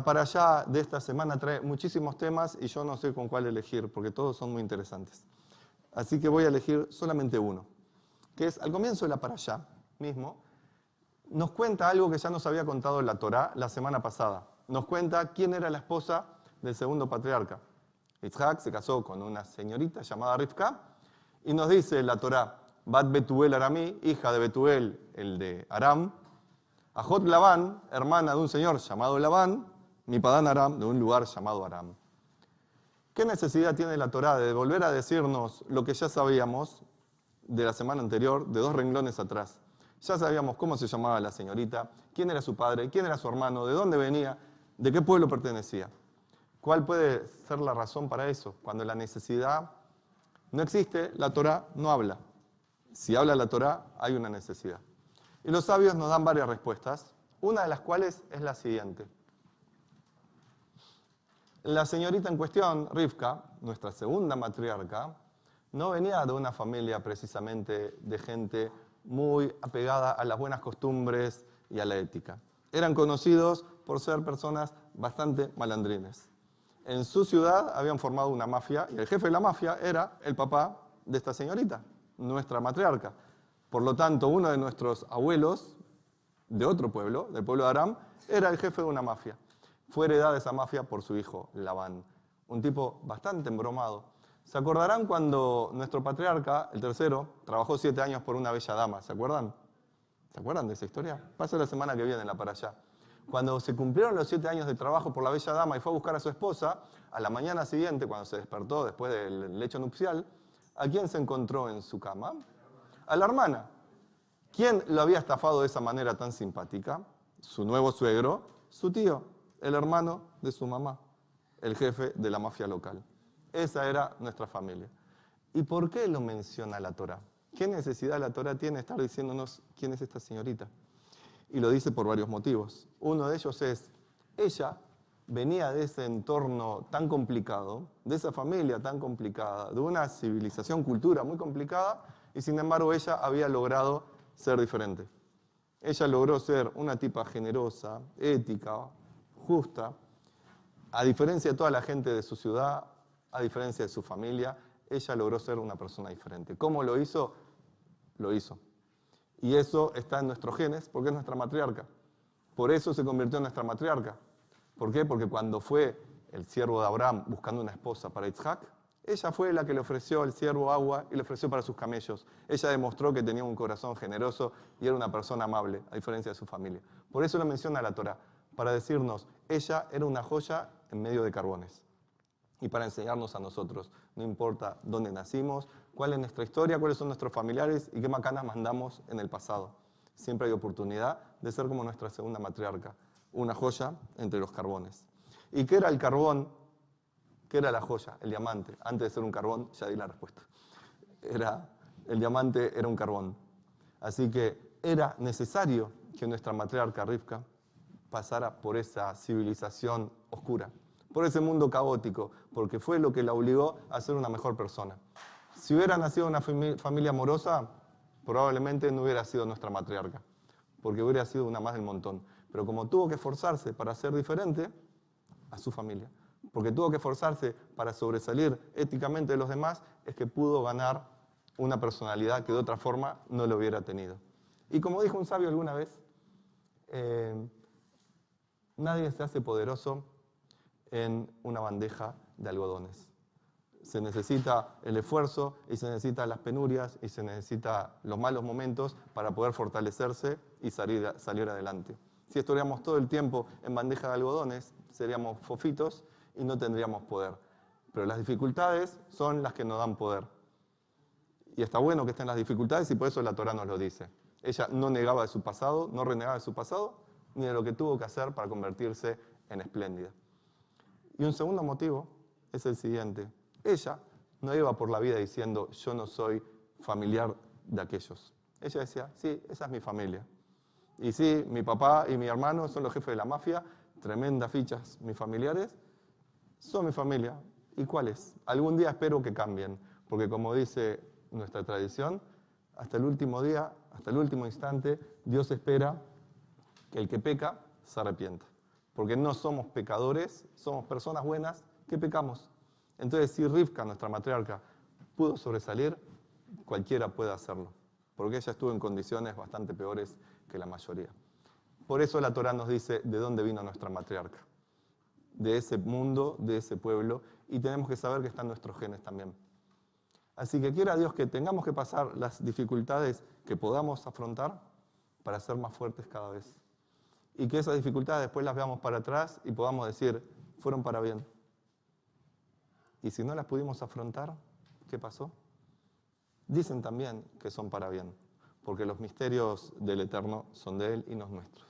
Para allá de esta semana trae muchísimos temas y yo no sé con cuál elegir, porque todos son muy interesantes. Así que voy a elegir solamente uno, que es al comienzo de la para allá mismo, nos cuenta algo que ya nos había contado la Torá la semana pasada. Nos cuenta quién era la esposa del segundo patriarca. Yitzhak se casó con una señorita llamada Rivka y nos dice la Torá, Bat Betuel Aramí, hija de Betuel, el de Aram, Ajot Labán, hermana de un señor llamado Labán, mi Padán Aram, de un lugar llamado Aram. ¿Qué necesidad tiene la Torá de volver a decirnos lo que ya sabíamos de la semana anterior, de 2 renglones atrás? Ya sabíamos cómo se llamaba la señorita, quién era su padre, quién era su hermano, de dónde venía, de qué pueblo pertenecía. ¿Cuál puede ser la razón para eso? Cuando la necesidad no existe, la Torá no habla. Si habla la Torá, hay una necesidad. Y los sabios nos dan varias respuestas, una de las cuales es la siguiente. La señorita en cuestión, Rivka, nuestra segunda matriarca, no venía de una familia precisamente de gente muy apegada a las buenas costumbres y a la ética. Eran conocidos por ser personas bastante malandrines. En su ciudad habían formado una mafia y el jefe de la mafia era el papá de esta señorita, nuestra matriarca. Por lo tanto, uno de nuestros abuelos de otro pueblo, del pueblo de Aram, era el jefe de una mafia. Fue heredada esa mafia por su hijo Labán, un tipo bastante embromado. ¿Se acordarán cuando nuestro patriarca, el tercero, trabajó 7 años por una bella dama? ¿Se acuerdan? ¿Se acuerdan de esa historia? Pasa la semana que viene, la para allá. Cuando se cumplieron los 7 años de trabajo por la bella dama y fue a buscar a su esposa, a la mañana siguiente, cuando se despertó después del lecho nupcial, ¿a quién se encontró en su cama? A la hermana. ¿Quién lo había estafado de esa manera tan simpática? Su nuevo suegro, su tío, el hermano de su mamá, el jefe de la mafia local. Esa era nuestra familia. ¿Y por qué lo menciona la Torá? ¿Qué necesidad la Torá tiene de estar diciéndonos quién es esta señorita? Y lo dice por varios motivos. Uno de ellos es, ella venía de ese entorno tan complicado, de esa familia tan complicada, de una civilización, cultura muy complicada, y sin embargo ella había logrado ser diferente. Ella logró ser una tipa generosa, ética, justa, a diferencia de toda la gente de su ciudad, a diferencia de su familia, ella logró ser una persona diferente. ¿Cómo lo hizo? Lo hizo. Y eso está en nuestros genes porque es nuestra matriarca. Por eso se convirtió en nuestra matriarca. ¿Por qué? Porque cuando fue el siervo de Abraham buscando una esposa para Yitzhak, ella fue la que le ofreció al siervo agua y le ofreció para sus camellos. Ella demostró que tenía un corazón generoso y era una persona amable, a diferencia de su familia. Por eso lo menciona la Torá, para decirnos, ella era una joya en medio de carbones. Y para enseñarnos a nosotros, no importa dónde nacimos, cuál es nuestra historia, cuáles son nuestros familiares y qué macanas mandamos en el pasado. Siempre hay oportunidad de ser como nuestra segunda matriarca, una joya entre los carbones. ¿Y qué era el carbón? ¿Qué era la joya? El diamante. Antes de ser un carbón, ya di la respuesta. El diamante era un carbón. Así que era necesario que nuestra matriarca Rivka pasara por esa civilización oscura, por ese mundo caótico, porque fue lo que la obligó a ser una mejor persona. Si hubiera nacido en una familia amorosa, probablemente no hubiera sido nuestra matriarca, porque hubiera sido una más del montón. Pero como tuvo que esforzarse para ser diferente a su familia, porque tuvo que esforzarse para sobresalir éticamente de los demás, es que pudo ganar una personalidad que de otra forma no lo hubiera tenido. Y como dijo un sabio alguna vez, nadie se hace poderoso en una bandeja de algodones. Se necesita el esfuerzo y se necesitan las penurias y se necesitan los malos momentos para poder fortalecerse y salir adelante. Si estuviéramos todo el tiempo en bandeja de algodones, seríamos fofitos y no tendríamos poder. Pero las dificultades son las que nos dan poder. Y está bueno que estén las dificultades y por eso la Torá nos lo dice. Ella no negaba de su pasado, no renegaba de su pasado, ni de lo que tuvo que hacer para convertirse en espléndida. Y un segundo motivo es el siguiente. Ella no iba por la vida diciendo, yo no soy familiar de aquellos. Ella decía, sí, esa es mi familia. Y sí, mi papá y mi hermano son los jefes de la mafia, tremendas fichas. Mis familiares son mi familia. ¿Y cuáles? Algún día espero que cambien, porque como dice nuestra tradición, hasta el último día, hasta el último instante, Dios espera que el que peca se arrepienta. porque no somos pecadores, somos personas buenas que pecamos. Entonces, si Rivka, nuestra matriarca, pudo sobresalir, cualquiera puede hacerlo, porque ella estuvo en condiciones bastante peores que la mayoría. Por eso la Torá nos dice de dónde vino nuestra matriarca, de ese mundo, de ese pueblo, y tenemos que saber que están nuestros genes también. Así que quiera Dios que tengamos que pasar las dificultades que podamos afrontar para ser más fuertes cada vez. Y que esas dificultades después las veamos para atrás y podamos decir, fueron para bien. Y si no las pudimos afrontar, ¿qué pasó? Dicen también que son para bien, porque los misterios del Eterno son de Él y no nuestros.